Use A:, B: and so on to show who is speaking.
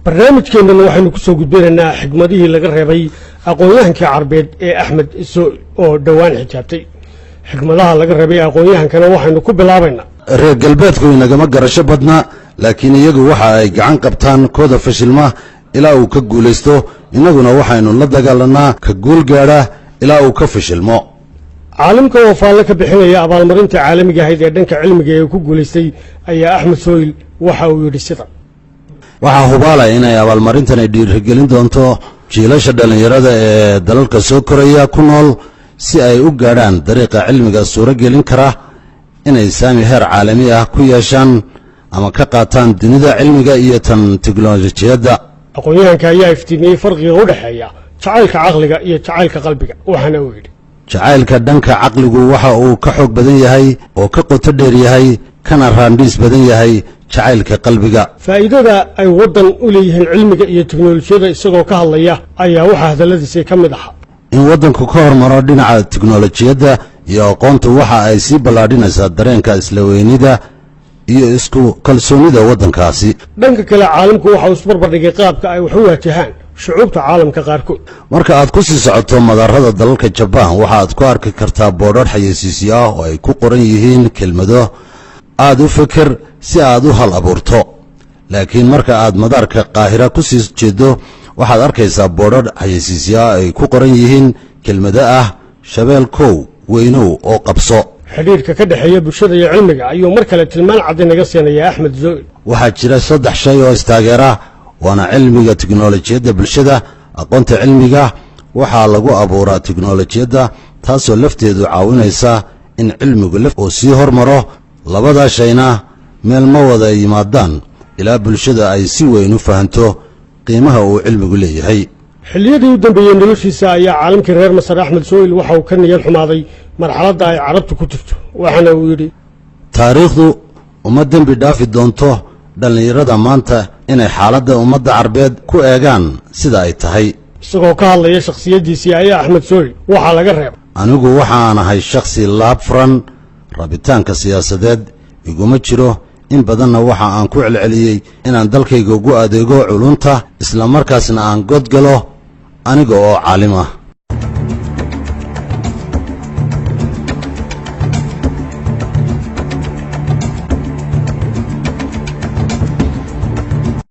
A: barnaamijkeena waxaynu ku soo gudbinaynaa xigmadihii laga reebay aqoonyahankii carbeed ee Axmed Sooil oo dhawaan xijaabtay xigmadaha laga reebay aqoonyahankana waxaynu ku bilaabaynaa
B: reer galbeedku inagama garasho badna laakiin iyagu waxa ay gacan qabtaan kooda fashilma ilaa uu ka guulaysto inaguna waxaynu la dagaalanaa ka guul gaadha ilaa uu ka fashilmo
A: caalimka oo faalle ka bixinaya abaalmarinta caalamiga ahayd ee dhanka cilmiga ee ku guulaystay ayaa Axmed Sooil waxa uu yidhi sida
B: waxaa hubaalay inay abaalmarintan ay dhiirigelin doonto jiilasha dhalinyarada ee dalalka soo koraya ku nool si ay u gaadhaan dariiqa cilmiga suuragelin kara inay saami heer caalami ah ku yeeshaan ama ka qaataan dunida cilmiga iyo tan tiknoolajiyadda
A: aqoonyahanka ayaa iftiimiyey farqiga u dhaxeeya jacaylka caqliga iyo jacaylka qalbiga waxaana uu yidhi
B: jacaylka dhanka caqligu waxa uu ka xoog badan yahay oo ka qoto dheer yahay kana raandhiis badan yahay jacaylka qalbiga
A: faa'iidada ay waddan u leeyihiin cilmiga iyo tiknoolajiyada isagoo ka hadlaya ayaa waxa hadalladiisa ka mid ahaa
B: in waddanku ka hormaro dhinaca tiknoolajiyadda iyo aqoontu waxa ay sii ballaadhinaysaa dareenka isla weynida iyo isku kalsoonida waddankaasi
A: dhanka kale caalamku waxa uu isbarbardhigay qaabka ay wax u waajahaan shucuubta caalamka qaarkood
B: marka aad ku sii socoto madarada dalalka Jabbaan waxaad ku arki kartaa boodhar xayeysiisyo ah oo ay ku qoran yihiin kelmado aad u fikir si aad u hal abuurto laakiin marka aad madaarka Qaahira ku sii jeedo waxaad arkaysaa boodhar xayeysiisyo ah ay ku qoran yihiin kelmado ah shabeel kow weynow oo qabso
A: xiriirka ka dhaxeeya bulshada iyo cilmiga ayuu mar kale tilmaan cad inaga siinaya Axmed Sooil
B: waxaa jira 3 shay oo istaageera waana cilmiga tiknoolajiyadda bulshada aqoonta cilmiga waxa lagu abuuraa tiknoolajiyadda taasoo lafteedu caawinaysa in cilmigu oo sii hormaro labada shayna meel ma wada yimaadaan ilaa bulshada ay si weyn u fahanto qiimaha uu cilmigu leeyahay
A: xilliyadii u dambeeyay noloshiisa ayaa caalimkii reer Masar Axmed Sooil waxa uu ka niyad xumaaday marxaladda ay carabtu ku jirto waxaana uu yidhi
B: taariikhdu uma dembi dhaafi doonto dhalinyarada maanta inay xaaladda ummadda carbeed ku eegaan sida ay tahay
A: isagoo ka hadlaya shakhsiyadiisii ayaa Axmed Sooil waxa laga reebay
B: anigu waxaan ahay shakhsi laab furan rabitaanka siyaasadeed iguma jiro in badanna waxa aan ku celceliyey inaan dalkayga ugu adeego culunta isla markaasna aan godgalo aniga oo caalim ah